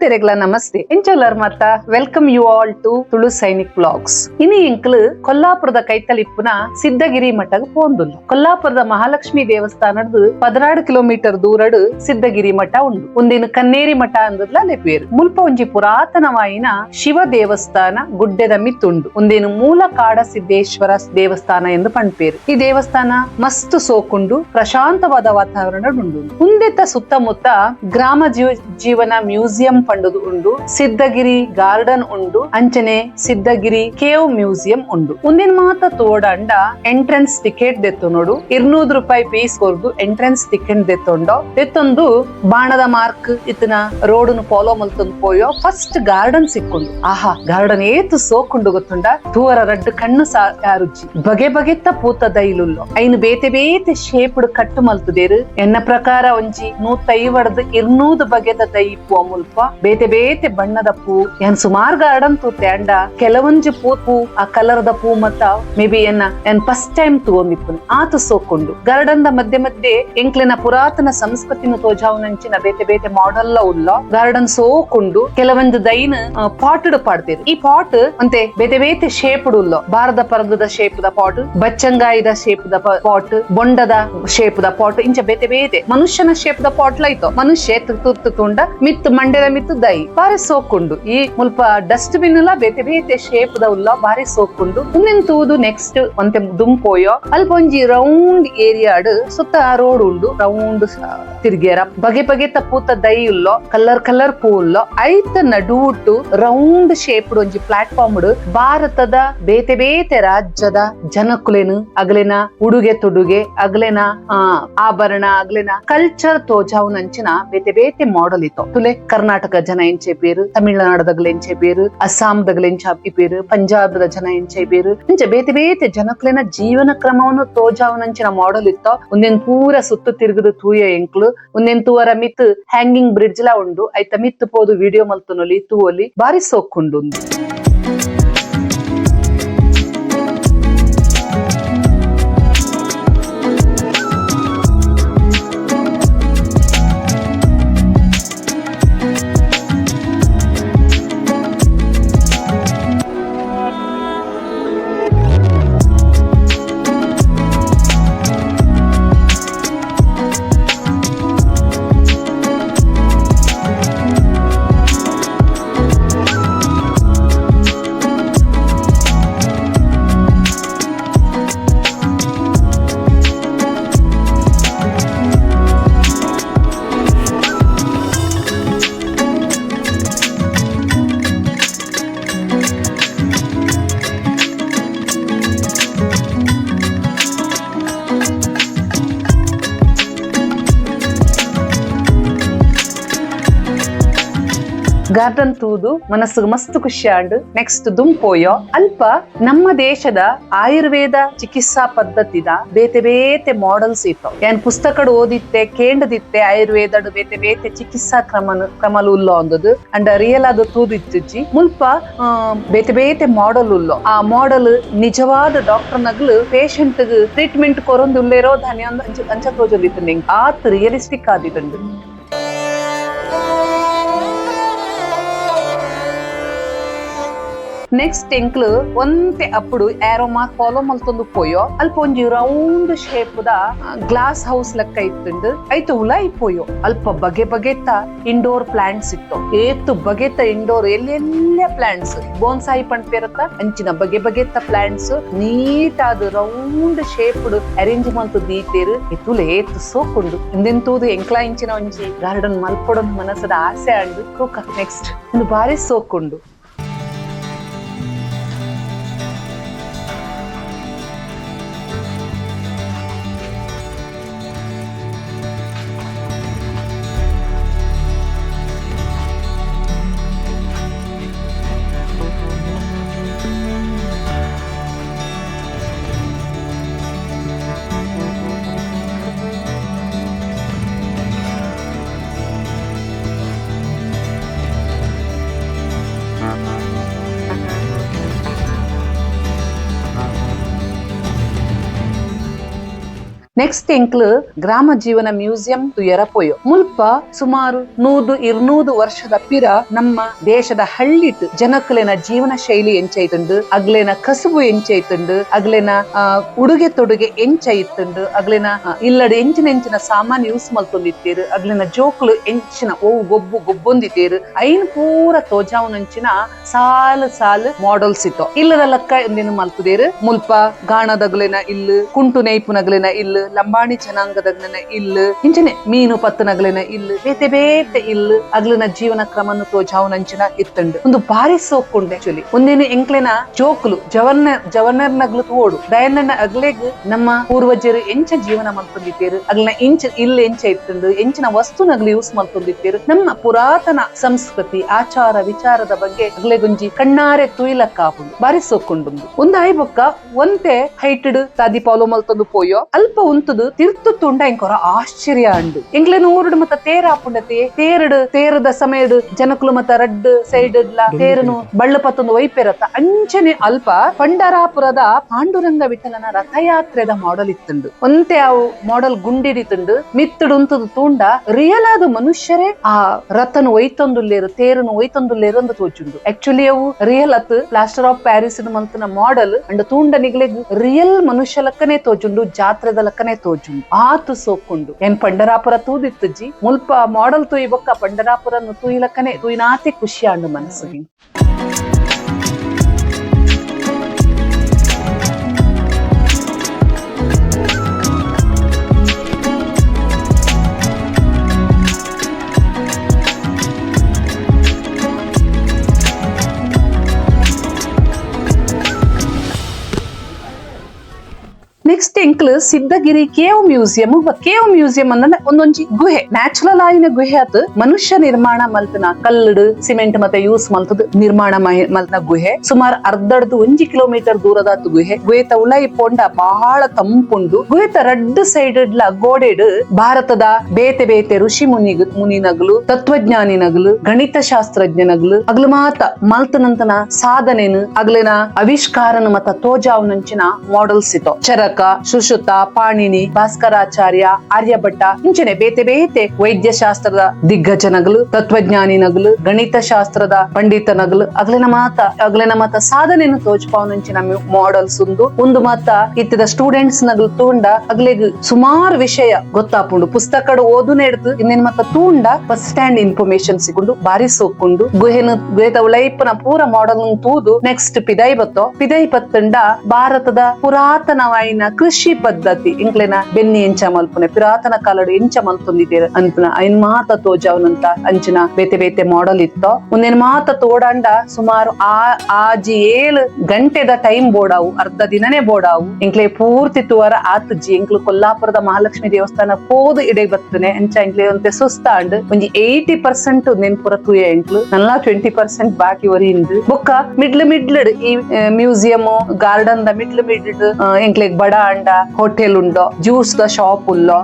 ತೆರೆಗ್ಲ ನಮಸ್ತೆ ಎಂಚೊಲ್ಲರ್ ಮತ್ತ welcome you all to Tulu Sainik blogs. ಇನಿ ಎಂಕ್ಲು ಕೊಲ್ಲಾಪುರದ ಕೈತಲಿಪ್ಪುನ ಸಿದ್ದಗಿರಿ ಮಠಗ್ ಪೋಂದುಲ್ಲು. ಕೊಲ್ಲಾಪುರದ ಮಹಾಲಕ್ಷ್ಮಿ ದೇವಸ್ಥಾನದ 16 ಕಿಲೋಮೀಟರ್ ದೂರಡ್ ಸಿದ್ದಗಿರಿ ಮಠ ಉಂಡು. ಒಂದಿನ ಕನ್ನೇರಿ ಮಠ ಅಂದದ್ಲ ಲೆಪೇರು. ಮುಲ್ಪ ಒಂಜಿ ಪುರಾತನವಾಯಿನ ಶಿವ ದೇವಸ್ಥಾನ ಗುಡ್ಡೆದ ಮಿತ್ತುಂಡು. ಒಂದೇನು ಮೂಲ ಕಾಡ ಸಿದ್ದೇಶ್ವರ ದೇವಸ್ಥಾನ ಎಂದು ಪಂಡ್ಪೇರು. ಈ ದೇವಸ್ಥಾನ ಮಸ್ತ್ ಸೋಕುಂಡು, ಪ್ರಶಾಂತವಾದ ವಾತಾವರಣ ಉಂಡು. ಮುಂದೆತ್ತ ಸುತ್ತಮುತ್ತ ಗ್ರಾಮ ಜೀವನ ಮ್ಯೂಸಿಯಂ ಪಂಡುದು ಉಂಡು, ಸಿದ್ದಗಿರಿ ಗಾರ್ಡನ್ ಉಂಡು, ಅಂಚನೆ ಸಿದ್ದಗಿರಿ ಕೇವ್ ಮ್ಯೂಸಿಯಂ ಉಂಡು. ಒಂದಿನ ಮಾತ ತೋಡಂಡ ಎಂಟ್ರೆನ್ಸ್ ಟಿಕೆಟ್ ದೆತ್ತು ನೋಡು, 200 ರೂಪಾಯಿ ಫೀಸ್ ಕೊರ್ದು ಎಂಟ್ರೆನ್ಸ್ ಟಿಕೆಟ್ ದೆತ್ತೊಂಡೋ ದೆತ್ತೊಂದು ಬಾಣದ ಮಾರ್ಕ್ ಇತ್ತನ ರೋಡ್ನು ಫಾಲೋ ಮಲ್ತೊಂದು ಪೋಯೋ ಫಸ್ಟ್ ಗಾರ್ಡನ್ ಸಿಕ್ಕೊಂಡು. ಆಹಾ, ಗಾರ್ಡನ್ ಏತು ಸೋಕುಂಡು ಗೊತ್ತುಂಡ. ತೂವರ ರಡ್ಡು ಕಣ್ಣು ಯಾರುಜ್ಜಿ ಬಗೆ ಬಗೆತ್ತ ಪೂತ ದೈಲುಲ್ಲೋ ಐನು ಬೇತೆ ಬೇತೆ ಶೇಪುಡು ಕಟ್ಟು ಮಲ್ತುದೇರು. ಎನ್ನ ಪ್ರಕಾರ ಒಂಜಿ 150 200 ಬಗೆದ ದೈ ಪೂ ಮುಲ್ಪ ಬೇತೆ ಬೇತೆ ಬಣ್ಣದ ಪೂ ಏನ್ ಸುಮಾರು ಗಾರ್ಡನ್ ತೂತೆ ಅಂಡ ಕೆಲವೊಂಜಿ ಪೂ ಆ ಕಲರ್ದ ಪೂ ಮತ್ತ ಮೇ ಬಿ ಎನ್ ಫಸ್ಟ್ ಟೈಮ್ ತೂಮಿಪ್ಪು ಆತು ಸೋಕೊಂಡು. ಗಾರ್ಡನ್ ದ ಮಧ್ಯೆ ಮಧ್ಯೆ ಎಂಕ್ಲಿನ ಪುರಾತನ ಸಂಸ್ಕೃತಿನ ತೋಜಾವನಂಚಿನ ಬೇತೆ ಬೇತೆ ಮಾಡೆಲ್ ಉಲ್ಲೋ ಗಾರ್ಡನ್ ಸೋಕೊಂಡು ಕೆಲವೊಂದು ದೈನ್ ಪಾಟ್ ಪಾಡ್ತೀರಿ. ಈ ಪಾಟ್ ಅಂತೆ ಬೇತೆ ಬೇತೆ ಶೇಪ್ ಉಲ್ಲೋ, ಭಾರತ ಪರ್ಗದ ಶೇಪ್ ದ ಪಾಟ್, ಬಚ್ಚಂಗಾಯಿದ ಶೇಪ್ ದ ಪಾಟ್, ಬೊಂಡದ ಶೇಪ್ ದ ಪಾಟ್, ಇಂಚ ಬೇತೆ ಬೇತೆ ಮನುಷ್ಯನ ಶೇಪ್ ದ ಪಾಟ್ ಲೈತೋ ಮನುಷ್ಯ ತುತ್ತು ತುಂಡ ಮಿತ್ತು ಮಂಡ್ಯದ ಮಿತ್ತು ದೈ ಬಾರಿ ಸೋಕುಂಡು. ಈ ಮುಲ್ಪ ಡಸ್ಟ್ ಬಿನ್ ಎಲ್ಲ ಬೇತೆ ಬೇತೆ ಶೇಪ್ ದ ಉಲ್ಲ ಬಾರಿ ಸೋಕುಂಡು. ಇನ್ನೆಂತೂದು ನೆಕ್ಸ್ಟ್ ಒಂತೆ ದುಂಪೋಯೋ ಅಲ್ಪೊಂಜಿ ರೌಂಡ್ ಏರಿಯಾಡ್ ಸುತ್ತ ರೋಡ್ ಉಂಡು, ರೌಂಡ್ ತಿರ್ಗೇರ ಬಗೆ ಬಗೆ ತಪ್ಪೂತ ದೈ ಉಲ್ಲೋ ಕಲರ್ ಪೂ ಉಲ್ಲೋ ಐತ ನಡುಟು ರೌಂಡ್ ಶೇಪ್ ಒಂಜಿ ಪ್ಲಾಟ್ಫಾರ್ಮ್ ಭಾರತದ ಬೇತೆ ಬೇತೆ ರಾಜ್ಯದ ಜನಕುಲೆನು ಅಗಲಿನ ಉಡುಗೆ ತೊಡುಗೆ ಅಗಲಿನ ಆಭರಣ ಅಗಲಿನ ಕಲ್ಚರ್ ತೋಜಾವುನಂಚಿನ ಬೇತೆ ಬೇತೆ ಮಾಡೆಲ್ ಇತ್ತು. ತುಲೆ ಕರ್ನಾಟಕ ಜನ ಎಂಚೆ ಬೇರು, ತಮಿಳುನಾಡದಗ್ಲ ಎಂಚೆ ಬೇರು, ಅಸ್ಸಾಂದಗ್ಲ ಎಂಚೆ ಬೇರು, ಪಂಜಾಬದ ಜನ ಎಂಚೆ ಬೇರು, ಇಂಚೆ ಬೇತೆ ಬೇತೆ ಜನಕುಲೆನ ಜೀವನ ಕ್ರಮವನ್ನು ತೋಜಾವುನಂಚಿನ ಮಾಡೆಲ್ ಇತ್ತು. ಒಂದೇನ್ ಪೂರ ಸುತ್ತು ತಿರುಗದು ತೂಯ ಎಂಕ್ಲು ಒಂದೇನ್ ತೂವರ ಮಿತ್ ಹ್ಯಾಂಗಿಂಗ್ ಬ್ರಿಡ್ಜ್ ಲ ಉಂಡು ಐತ ಮಿತ್ ಪೋದು ವಿಡಿಯೋ ಮಲ್ತುನೊಲಿ ತೂವೊಲಿ ಬಾರಿ ಸೋಕುಂಡು. ಗಾರ್ಡನ್ ತೂದು ಮನಸ್ಸಿಗೆ ಮಸ್ತ್ ಖುಷಿ ಆಂಡ್ ನೆಕ್ಸ್ಟ್ ದುಂಪೋಯೋ ಅಲ್ಪ ನಮ್ಮ ದೇಶದ ಆಯುರ್ವೇದ ಚಿಕಿತ್ಸಾ ಪದ್ಧತಿದ ಬೇತೆ ಬೇತೆ ಮಾಡೆಲ್ಸ್ ಇತ್ತು. ಏನ್ ಪುಸ್ತಕ ಓದಿತ್ತೆ ಕೇಂಡದಿತ್ತೆ ಆಯುರ್ವೇದ ಬೇತೆ ಬೇತೆ ಚಿಕಿತ್ಸಾ ಕ್ರಮಲು ಉಲ್ಲೋ ಅಂದದು ಅಂಡ್ ರಿಯಲ್ ಅದು ತೂದಿಜ್ಜಿ ಮುಲ್ಪ ಬೇತೆ ಬೇತೆ ಮಾಡೆಲ್ ಉಲ್ಲೋ. ಆ ಮಾಡೆಲ್ ನಿಜವಾದ ಡಾಕ್ಟರ್ ನಗ್ಲು ಪೇಷಂಟ್ ಟ್ರೀಟ್ಮೆಂಟ್ ಕೊರೊಂದು ಉಲ್ಲೇರೋ ಧಾನ್ಯ ಅಂಚ ತೋಜಲಿತ್ತು ನಿಂಗೆ ಆತ್ ರಿಯಲಿಸ್ಟಿಕ್ ಆದಿದಂಡು. ನೆಕ್ಸ್ಟ್ ಎಂಕ್ಲು ಒಂತೆ ಅప్పుడు ಏರೋ ಮಾರ್ಕ್ ಫಾಲೋ ಮಲ್ತೊಂದು ಪೋಯೋ ಅಲ್ಪ ಒಂಜಿ round shape the glass house ಲೆಕ್ಕ ಇತ್ತುಂಡು ಐತು ಉಲ ಇಪ್ಪೋಯೋ ಅಲ್ಪ ಬಗೆ ಬಗೆತ ಇಂಡೋರ್ ಪ್ಲಾಂಟ್ಸ್ ಇತ್ತು. ಏತು ಬಗೆತ ಇಂಡೋರ್ ಎಲ್ಲೆಲ್ಲ ಪ್ಲಾಂಟ್ಸ್ ಬೋನ್ಸಾಯಿ ಪಂಡ್ಪೇರತ್ತ ಅಂಚಿನ ಬಗೆ ಬಗೆತ ಪ್ಲಾಂಟ್ಸ್ ನೀಟ್ ಆದ ರೌಂಡ್ ಶೇಪ್ ಅರೇಂಜ್ ಮಲ್ತು ದೀತೇರು ಇತ್ತುಲ ಏತು ಸೋಕುಂಡು. ಹಿಂದೆಂತೂದು ಎಂಕ್ಲಾ ಇಂಚಿನ ಒಂಜಿ ಗಾರ್ಡನ್ ಮಲ್ಪೊಡೊಂದು ಮನಸ್ಸದ ಆಸೆ ಆಂಡು ಕೋಕ ನೆಕ್ಸ್ಟ್ ಒಂದು ಬಾರಿ ಸೋಕುಂಡು. ನೆಕ್ಸ್ಟ್ ಎಂಕ್ಲು ಗ್ರಾಮ ಜೀವನ ಮ್ಯೂಸಿಯಂ ತುಯರಪೋಯೋ ಮುಲ್ಪ ಸುಮಾರು 100-200 ವರ್ಷದ ಪಿರ ನಮ್ಮ ದೇಶದ ಹಳ್ಳಿಟ್ ಜನಕ್ಕಲೆನ ಜೀವನ ಶೈಲಿ ಎಂಚೈತುಂಡು ಅಗ್ಲೆನ ಕಸುಬು ಎಂಚೈತುಂಡು ಅಗ್ಲೆನ ಉಡುಗೆ ತೊಡುಗೆ ಎಂಚೈತುಂಡು ಅಗ್ಲೆನ ಇಲ್ಲಡ್ ಎಂಚಿನ ಸಾಮಾನ್ ಯೂಸ್ ಮಲ್ತೊಂದಿತ್ತೇರು ಅಗ್ಲೆನ ಜೋಕ್ಲು ಎಂಚಿನ ಗೊಬ್ಬೊಂದಿತ್ತೇರು ಐನ್ ಪೂರ ತೋಜಾವನಂಚಿನ ಸಾಲು ಮಾಡೆಲ್ಸ್ ಇತ್ತು ಇಲ್ಲದ ಲಕ್ಕ ಎಂದೇನು ಮಲ್ತುದೇರು ಮುಲ್ಪ ಗಾಣದಗ್ಲೆನ ಇಲ್ಲು ಕುಂಟು ನೈಪುನಗ್ಲೆನ ಇಲ್ಲು ಲಂಬಾಣಿ ಜನಾಂಗದಗ್ಲೆನ ಇಲ್ಲು ಇಂಚನೆ ಮೀನು ಪತ್ತನಗ್ಲೆನ ಇಲ್ಲು ಬೇತೆ ಇಲ್ಲು ಅಗ್ಲಿನ ಜೀವನ ಕ್ರಮನ್ನು ತೋಜಾವನಂಚಿನ ಇತ್ತಂಡು ಒಂದು ಬಾರಿ ಸೋಕುಂಡೆ ಆಕ್ಚುಲಿ ಒಂದೇನು ಎಂಕ್ಲೆನ ಜೋಕ್ಲು ಜವರ್ನರ್ ನಗ್ಲು ತೋಡು ದಯನ್ನ ಅಗ್ಲೆಗ್ ನಮ್ಮ ಪೂರ್ವಜರು ಎಂಚ ಜೀವನ ಮಲ್ತೊಂದಿತ್ತೇರು ಅಗ್ಲಿನ ಇಲ್ಲ ಎಂಚ ಇತ್ತಂಡು ಎಂಚಿನ ವಸ್ತು ನಗ್ಲು ಯೂಸ್ ಮಲ್ತೊಂದಿತ್ತೇರು ನಮ್ಮ ಪುರಾತನ ಸಂಸ್ಕೃತಿ ಆಚಾರ ವಿಚಾರದ ಬಗ್ಗೆ ಅಗ್ಲೆಗೊಂಜಿ ಕಣ್ಣಾರೆ ತುಯಿಲಕ್ಕಾಪುಂಡು ಬಾರಿ ಸೋಕುಂಡು ಒಂದು ಐಬೊಕ್ಕ ಒಂತೆ ಹೈಟಡ್ ತಾದಿ ಪಾಲೋ ಮಲ್ತೊಂದು ಪೋಯೋ ಅಲ್ಪ ಉಂತದು ತಿರ್ತು ತುಂಡ ಎಂಕೊರ ಆಶ್ಚರ್ಯ ಅಂಡು ಎಂಗ್ಲೆನ ಊರುಡು ಮತ್ತ ತೇರ ಆಪುಂಡತೆ ತೇರದ ಸಮಯಡು ಜನಕುಲು ಮತ್ತ ರಡ್ ಸೈಡ್ ತೇರನು ಬಳ್ಳು ಪತ್ತೊಂದು ವೈಪೆರತ್ತ ಅಂಚನೆ ಅಲ್ಪ ಪಂಡರಾಪುರದ ಪಾಂಡುರಂಗ ವಿಠಲನ ರಥಯಾತ್ರೆದ ಮಾಡೆಲ್ ಇತ್ತುಂಡು ಒಂತೆ ಅವು ಮಾಡೆಲ್ ಗುಂಡಿಡಿತುಂಡು ಮಿತ್ತುಡು ಉಂತದು ತೂಂಡ ರಿಯಲ್ ಆದ ಮನುಷ್ಯರೇ ಆ ರಥನು ಒಯ್ತೊಂದುಲ್ಲೇರು ತೇರನು ಒಯ್ತೊಂದುಲ್ಲೇರು ಅಂತ ತೋಚುಂಡು ಆಕ್ಚುಲಿ ಅವು ರಿಯಲ್ ಅತ್ ಪ್ಲಾಸ್ಟರ್ ಆಫ್ ಪ್ಯಾರಿಸ್ ಮಂತನ ಮಾಡೆಲ್ ಅಂಡ್ ತೂಂಡ ನಿಗ್ಲೆಗ್ ರಿಯಲ್ ಮನುಷ್ಯ ಲಕ್ಕನೆ ತೋಜುಂಡು ಜಾತ್ರೆದ ಲಕ್ಕನೆ ತೋಜುಂಡು ಆತು ಸೋಕುಂಡು ಏನ್ ಪಂಡರಾಪುರ ತೂದಿತ್ತಜ್ಜಿ ಮುಲ್ಪ ಮಾಡೆಲ್ ತೂಯಿ ಬೊಕ್ಕ ಪಂಡರಾಪುರ ತೂಯಿ ಲಕ್ಕನೆ ತೂಯಿನಾತಿ ಖುಷಿ ಆಂಡು ಮನಸ್ಸಿಗೆ ನೆಕ್ಸ್ಟ್ ಎಂಕ್ಲು ಸಿದ್ದಗಿರಿ ಕೇವ್ ಮ್ಯೂಸಿಯಂ ಅಂದ್ರೆ ಒಂದೊಂಜಿ ಗುಹೆ ನ್ಯಾಚುರಲ್ ಆಯಿನ ಗುಹೆ ಆತು ಮನುಷ್ಯ ನಿರ್ಮಾಣ ಮಲ್ತನ ಕಲ್ಲಡು ಸಿಮೆಂಟ್ ಮತ್ತೆ ಯೂಸ್ ಮಲ್ತದ ನಿರ್ಮಾಣ ಮಲ್ತನ ಗುಹೆ ಸುಮಾರು 1.5 ಕಿಲೋಮೀಟರ್ ದೂರದ ಗುಹೆ ಉಳೈ ಪೊಂಡ ಬಹಳ ತಂಪುಂಡು ಗುಹೆತ ರಡ್ಡ್ ಸೈಡ್ ಗೋಡೆಡ್ ಭಾರತದ ಬೇತೆ ಋಷಿ ಮುನಿನಗಲು ತತ್ವಜ್ಞಾನಿನಗಲು ಗಣಿತ ಶಾಸ್ತ್ರಜ್ಞನಗಲು ಅಗ್ಲು ಮಾತ ಮಲ್ತನಂತನ ಸಾಧನೆನು ಅಗ್ಲಿನ ಆವಿಷ್ಕಾರನ ಮತ್ತ ತೋಜಾವನಂಚಿನ ಮಾಡೆಲ್ಸ್ ಇತ್ತು ಚರಕ ಸುಶ್ರುತ ಪಾಣಿನಿ ಭಾಸ್ಕರಾಚಾರ್ಯ ಆರ್ಯಭಟ್ಟ ಇಂಚನೆ ಬೇತೆ ವೈದ್ಯ ಶಾಸ್ತ್ರದ ದಿಗ್ಗಜನಗಲು ತತ್ವಜ್ಞಾನಿನಗಲು ಗಣಿತ ಶಾಸ್ತ್ರದ ಪಂಡಿತನಗಲು ಅಗ್ಲಿನ ಮಾತ ಸಾಧನೆಯನ್ನು ತೋಜ್ಪಾವನಂಚಿನ ಮಾಡೆಲ್ಸ್ ಒಂದು ಮಾತ ಇತ್ತಿದ ಸ್ಟೂಡೆಂಟ್ಸ್ ನಗಲು ತೂಂಡ ಅಗ್ಲೆಗ್ ಸುಮಾರು ವಿಷಯ ಗೊತ್ತಾಪುಂಡು ಪುಸ್ತಕ ಓದು ನೆಡ್ದು ಇನ್ನೇನ್ ಮತ್ತ ತೂಂಡ ಫಸ್ಟ್ ಸ್ಟ್ಯಾಂಡ್ ಇನ್ಫಾರ್ಮೇಶನ್ ಸಿಗುಂಡು ಬಾರಿ ಸೋಕುಂಡು ಗುಹೆದ ಉಳೈಪನ ಪೂರ ಮಾಡೆಲ್ ತೂದು ನೆಕ್ಸ್ಟ್ ಪಿದೈ ಬತ್ತಂಡ ಭಾರತದ ಪುರಾತನವಾಯಿನ ಕೃಷಿ ಪದ್ಧತಿ ಇಂಕ್ಲೆನ ಬೆನ್ನಿ ಎಂಚ ಮಲ್ಪುನೆ ಪುರಾತನ ಕಾಲಡು ಎಂಚ ಮಲ್ತೊಂದಿದ್ದೇವೆ ಅನ್ಪುನ ಐನ್ ಮಾತ ತೋಜಾವನಂತ ಅಂಚಿನ ಬೇತೆ ಮಾಡೆಲ್ ಇತ್ತು ಒಂದೇನ್ ಮಾತ ತೋಡಾಂಡ ಸುಮಾರು ಆಜಿ 7 ಗಂಟೆದ ಟೈಮ್ ಬೋಡಾವು ಅರ್ಧ ದಿನನೇ ಬೋಡಾವು ಇಂಕ್ಲೆ ಪೂರ್ತಿ ತುವರ ಆತಜ್ಜಿ ಇಂಕ್ಲು ಕೊಲ್ಲಾಪುರದ ಮಹಾಲಕ್ಷ್ಮಿ ದೇವಸ್ಥಾನ ಪೋದು ಇಡೆ ಬರ್ತನೆ ಎಂಚ ಇಂಕ್ಲೆ ಒಂತೆ ಸುಸ್ತಾಂಡ್ ಒಂಜಿ 80% ನೆನ್ಪುರ ತೂಯ ಇಂಕ್ಲು ನಲ್ಲ 20% ಬಾಕಿ ಒರಿಯಿಂದು ಬೊಕ್ಕ ಮಿಡ್ಲ್ ಈ ಮ್ಯೂಸಿಯಂ ಗಾರ್ಡನ್ ದ ಮಿಡ್ಲ್ ಎಂಕ್ಲೆಗ್ ಬಡ ಅಂಡ ಹೋಟೆಲ್ ಉಂಡೋ ಜ್ಯೂಸ್ ದ ಶಾಪ್ ಉಲ್ಲೋ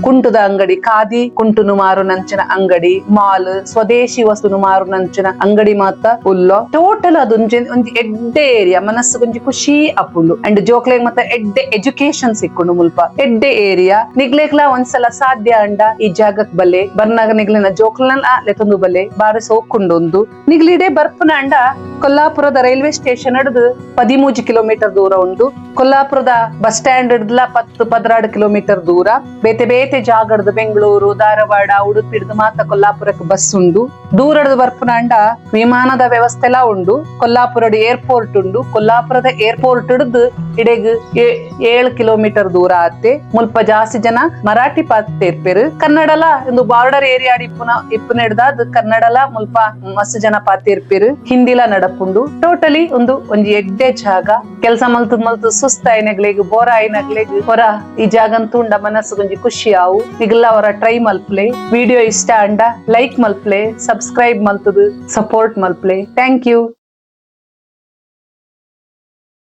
ಕುಂಟುದ ಅಂಗಡಿ ಖಾದಿ ಕುಂಟುನು ಮಾರು ನಂಚಿನ ಅಂಗಡಿ ಮಾಲ್ ಸ್ವದೇಶಿ ವಸ್ತುನು ಮಾರು ನಂಚಿನ ಅಂಗಡಿ ಮಾತ ಉಲ್ಲೋ ಟೋಟಲ್ ಅದೊಂಜಿ ಎಡ್ಡೆ ಏರಿಯಾ ಮನಸ್ಸು ಕೊಂಚ ಖುಷಿ ಅಪ್ಪುಂಡು ಅಂಡ್ ಜೋಕ್ಲೆಗ್ ಮತ್ತ ಎಡ್ಡೆ ಎಜುಕೇಶನ್ ಸಿಕ್ಕುಂಡು ಮುಲ್ಪ ಎಡ್ಡೆ ಏರಿಯಾ ನಿಗ್ಲೆಗ್ಲ ಒಂದ್ಸಲ ಸಾಧ್ಯ ಅಂಡ ಈ ಜಾಗಕ್ ಬಲ್ಲೆ ಬರ್ನಾಗ ನಿಗ್ಲಿನ ಜೋಕ್ಲನ ಲೆತೊಂದು ಬಲ್ಲೆ ಬಾರಿ ಸೋಕುಂಡು ಒಂದು ನಿಗ್ಲಿಡೆ ಬರ್ಪುನ ಅಂಡ ಕೊಲ್ಲಾಪುರದ ರೈಲ್ವೆ ಸ್ಟೇಷನ್ ಹಿಡಿದು 13 ಕಿಲೋಮೀಟರ್ ದೂರ ಉಂಡು ಕೊಲ್ಲಾಪುರದ ಬಸ್ ಸ್ಟ್ಯಾಂಡ್ ಹಿಡ್ದಲ 10-12 ಕಿಲೋಮೀಟರ್ ದೂರ ಬೇತೆ ಜಾಗಡ್ದು ಬೆಂಗಳೂರು ಧಾರವಾಡ ಉಡುಪಿ ಹಿಡ್ದು ಮಾತ ಕೊಲ್ಲಾಪುರಕ್ಕೆ ಬಸ್ ಉಂಡು ದೂರಡ್ದು ಬರ್ಪುನಾಂಡ ವಿಮಾನದ ವ್ಯವಸ್ಥೆ ಎಲ್ಲ ಉಂಡು ಕೊಲ್ಲಾಪುರದ ಏರ್ಪೋರ್ಟ್ ಉಂಡು ಕೊಲ್ಲಾಪುರದ ಏರ್ಪೋರ್ಟ್ ಹಿಡ್ದು ಇಡೆಗ್ 7 ಕಿಲೋಮೀಟರ್ ದೂರ ಆತೆ ಮುಲ್ಪ ಜಾಸ್ತಿ ಜನ ಮರಾಠಿ ಪಾತಿರ್ಪೇರು ಕನ್ನಡಲ ಒಂದು ಬಾರ್ಡರ್ ಏರಿಯಾ ಇಪ್ಪುನ ಹಿಡ್ದಾದ್ ಕನ್ನಡಲ ಮುಲ್ಪ ಮಸ್ತ್ ಜನ ಪಾತಿರ್ಪೇರು ಹಿಂದಿಲ ನಡಪುಂಡು ಟೋಟಲಿ ಒಂಜಿ ಎಡ್ಡೆ ಜಾಗ ಕೆಲಸ ಮಲ್ತು ಸುಸ್ತಾಯಿನಗ್ಲೆಗ್ ಬೋರ ಆಯ್ನಗ್ಲೆಗ್ ಹೊರ ಈ ಜಾಗನ್ ತುಂಡ ಮನಸ್ಸು ಗೊಂಜಿ ಖುಷಿ ಆವು ಈಗಲ್ಲ ಅವರ ಟ್ರೈ ಮಲ್ಪ್ಲೆ ವಿಡಿಯೋ ಇಷ್ಟ ಅಂಡ ಲೈಕ್ ಮಲ್ಪ್ಲೆ ಸಬ್ಸ್ಕ್ರೈಬ್ ಮಲ್ತದು ಸಪೋರ್ಟ್ ಮಲ್ಪ್ಲೆ ಥ್ಯಾಂಕ್ ಯು.